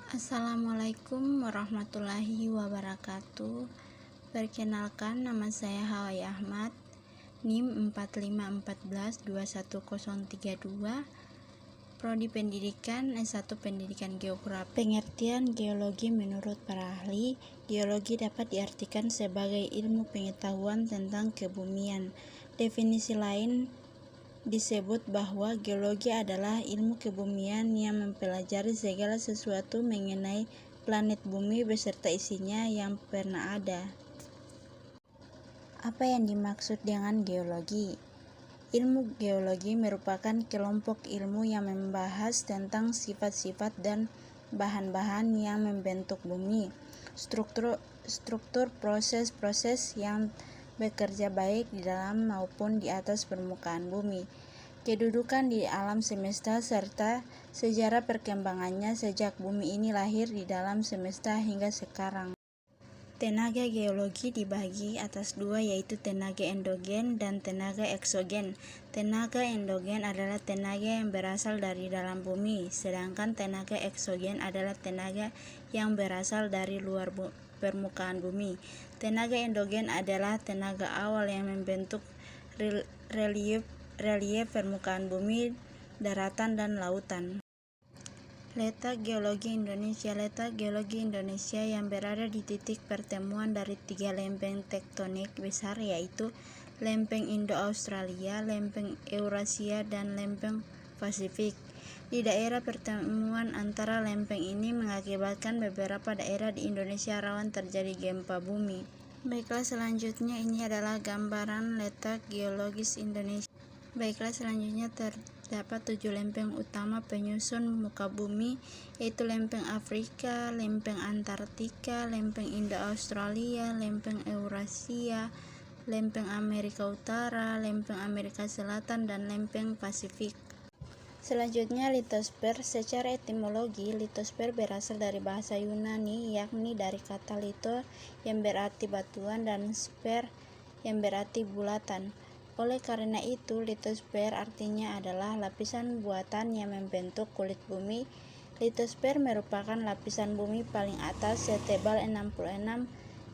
Assalamualaikum warahmatullahi wabarakatuh. Perkenalkan, nama saya Hawai Ahmad, NIM 45142132, Prodi Pendidikan S1 Pendidikan Geografi. Pengertian geologi menurut para ahli, geologi dapat diartikan sebagai ilmu pengetahuan tentang kebumian. Definisi lain disebut bahwa geologi adalah ilmu kebumian yang mempelajari segala sesuatu mengenai planet bumi beserta isinya yang pernah ada. Apa yang dimaksud dengan geologi? Ilmu geologi merupakan kelompok ilmu yang membahas tentang sifat-sifat dan bahan-bahan yang membentuk bumi, struktur proses-proses yang bekerja baik di dalam maupun di atas permukaan bumi, kedudukan di alam semesta, serta sejarah perkembangannya sejak bumi ini lahir di dalam semesta hingga sekarang. Tenaga geologi dibagi atas dua, yaitu tenaga endogen dan tenaga eksogen. Tenaga endogen adalah tenaga yang berasal dari dalam bumi, sedangkan tenaga eksogen adalah tenaga yang berasal dari luar permukaan bumi. Tenaga endogen adalah tenaga awal yang membentuk relief permukaan bumi, daratan, dan lautan. Letak geologi Indonesia. Letak geologi Indonesia yang berada di titik pertemuan dari tiga lempeng tektonik besar, yaitu lempeng Indo-Australia, lempeng Eurasia, dan lempeng Pasifik. Di daerah pertemuan antara lempeng ini mengakibatkan beberapa daerah di Indonesia rawan terjadi gempa bumi. Baiklah, selanjutnya ini adalah gambaran letak geologis Indonesia. Baiklah, selanjutnya terdapat 7 lempeng utama penyusun muka bumi, yaitu lempeng Afrika, lempeng Antartika, lempeng Indo-Australia, lempeng Eurasia, lempeng Amerika Utara, lempeng Amerika Selatan, dan lempeng Pasifik. Selanjutnya, litosfer. Secara etimologi, litosfer berasal dari bahasa Yunani, yakni dari kata lito yang berarti batuan dan sfer yang berarti bulatan. Oleh karena itu, litosfer artinya adalah lapisan buatan yang membentuk kulit bumi. Litosfer merupakan lapisan bumi paling atas setebal 66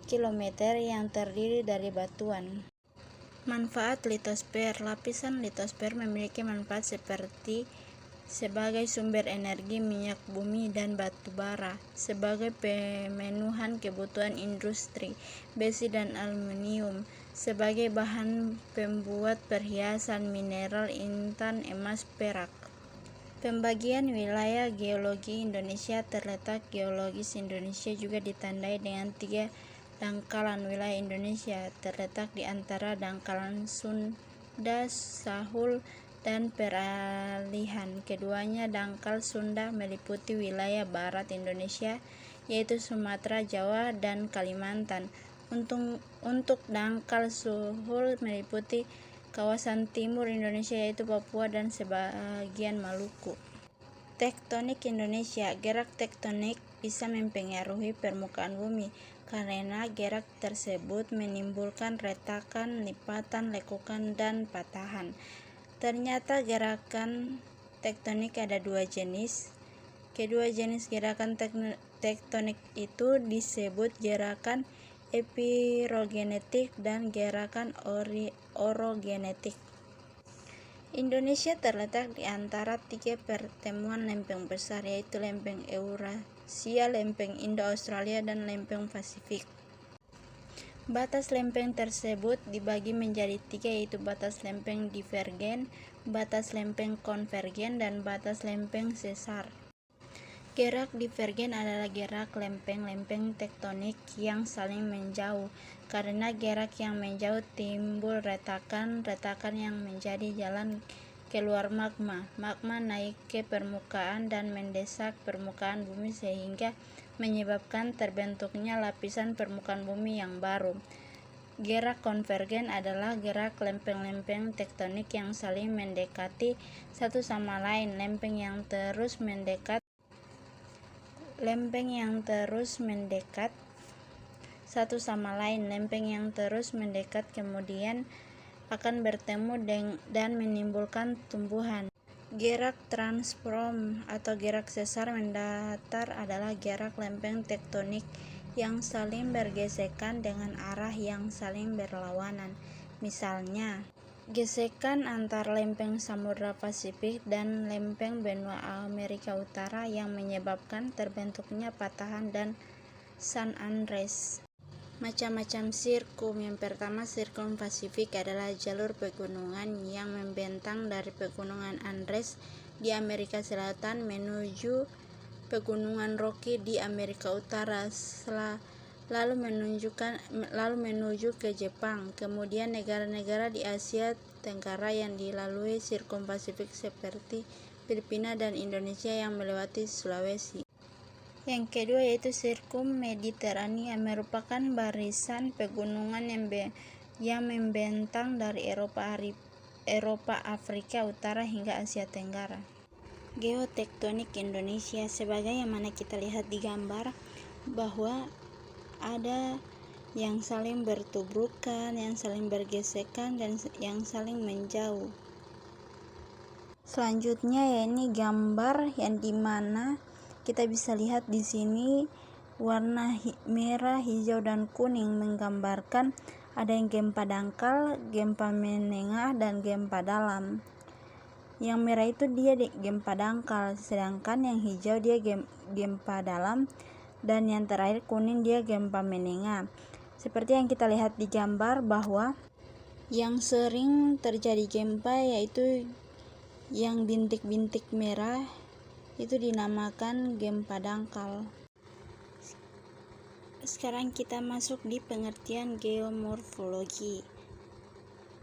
km yang terdiri dari batuan. Manfaat litosfer. Lapisan litosfer memiliki manfaat sebagai sumber energi minyak bumi dan batu bara, sebagai pemenuhan kebutuhan industri besi dan aluminium, sebagai bahan pembuat perhiasan mineral intan, emas, perak. Pembagian wilayah geologi Indonesia. Terletak geologis Indonesia juga ditandai dengan 3 dangkalan wilayah Indonesia, terletak di antara dangkalan Sunda, Sahul, dan Peralihan. Keduanya dangkal Sunda meliputi wilayah barat Indonesia, yaitu Sumatera, Jawa, dan Kalimantan. Untuk dangkal Sahul meliputi kawasan timur Indonesia, yaitu Papua dan sebagian Maluku. Tektonik Indonesia. Gerak tektonik bisa mempengaruhi permukaan bumi, karena gerak tersebut menimbulkan retakan, lipatan, lekukan, dan patahan. Ternyata gerakan tektonik ada 2 jenis. Kedua jenis gerakan tektonik itu disebut gerakan epirogenetik dan gerakan orogenetik. Indonesia terletak di antara 3 pertemuan lempeng besar, yaitu lempeng Eurasia, lempeng Indo-Australia, dan lempeng Pasifik. Batas lempeng tersebut dibagi menjadi 3, yaitu batas lempeng divergen, batas lempeng konvergen, dan batas lempeng sesar. Gerak divergen adalah gerak lempeng-lempeng tektonik yang saling menjauh. Karena gerak yang menjauh timbul retakan yang menjadi jalan keluar magma. Magma naik ke permukaan dan mendesak permukaan bumi sehingga menyebabkan terbentuknya lapisan permukaan bumi yang baru. Gerak konvergen adalah gerak lempeng-lempeng tektonik yang saling mendekati satu sama lain. Lempeng yang terus mendekat satu sama lain. Lempeng yang terus mendekat kemudian akan bertemu dan menimbulkan tumbuhan. Gerak transform atau gerak sesar mendatar adalah gerak lempeng tektonik yang saling bergesekan dengan arah yang saling berlawanan. Misalnya, gesekan antar lempeng Samudra Pasifik dan lempeng benua Amerika Utara yang menyebabkan terbentuknya patahan dan San Andreas. Macam-macam sirkum. Yang pertama, sirkum Pasifik adalah jalur pegunungan yang membentang dari pegunungan Andes di Amerika Selatan menuju pegunungan Rocky di Amerika Utara, lalu menuju ke Jepang. Kemudian negara-negara di Asia Tenggara yang dilalui sirkum Pasifik seperti Filipina dan Indonesia yang melewati Sulawesi. Yang kedua yaitu sirkum Mediterania, merupakan barisan pegunungan yang membentang dari Eropa, Afrika Utara hingga Asia Tenggara. Geotektonik Indonesia, sebagai yang mana kita lihat di gambar bahwa ada yang saling bertubrukan, yang saling bergesekan, dan yang saling menjauh. Selanjutnya yakni gambar yang dimana kita bisa lihat di sini warna merah, hijau, dan kuning menggambarkan ada yang gempa dangkal, gempa menengah, dan gempa dalam. Yang merah itu dia gempa dangkal, sedangkan yang hijau dia gempa dalam, dan yang terakhir kuning dia gempa menengah. Seperti yang kita lihat di gambar bahwa yang sering terjadi gempa yaitu yang bintik-bintik merah itu dinamakan gempa dangkal. Sekarang kita masuk di pengertian geomorfologi.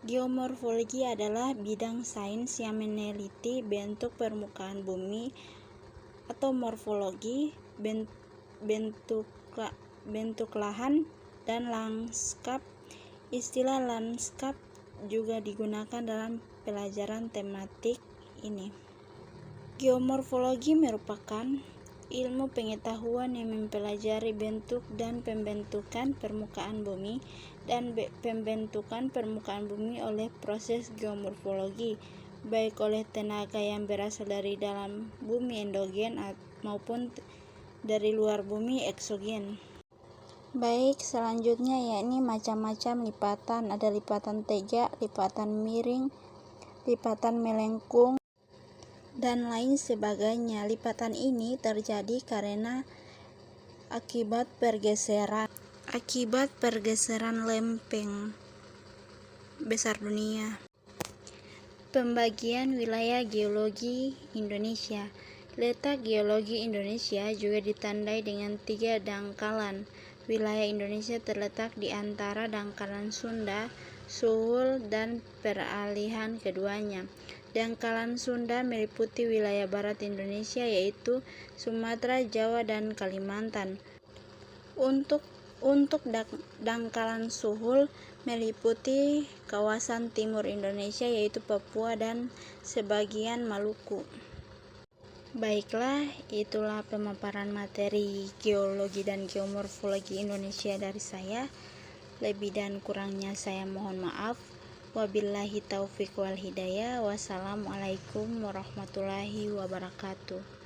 Geomorfologi adalah bidang sains yang meneliti bentuk permukaan bumi atau morfologi, bentuk lahan, dan lanskap. Istilah lanskap juga digunakan dalam pelajaran tematik ini. Geomorfologi merupakan ilmu pengetahuan yang mempelajari bentuk dan pembentukan permukaan bumi dan pembentukan permukaan bumi oleh proses geomorfologi, baik oleh tenaga yang berasal dari dalam bumi endogen maupun dari luar bumi eksogen. Baik, selanjutnya yakni macam-macam lipatan. Ada lipatan tegak, lipatan miring, lipatan melengkung, dan lain sebagainya. Lipatan ini terjadi karena akibat pergeseran lempeng besar dunia. Pembagian wilayah geologi Indonesia. Letak geologi Indonesia juga ditandai dengan 3 dangkalan. Wilayah Indonesia terletak di antara dangkalan Sunda, Suhul, dan peralihan keduanya. Dangkalan Sunda meliputi wilayah barat Indonesia yaitu Sumatera, Jawa, dan Kalimantan. Untuk dangkalan Suhul meliputi kawasan timur Indonesia yaitu Papua dan sebagian Maluku. Baiklah, itulah pemaparan materi geologi dan geomorfologi Indonesia dari saya. Lebih dan kurangnya saya mohon maaf. Wabillahi taufiq wal hidayah. Wassalamualaikum warahmatullahi wabarakatuh.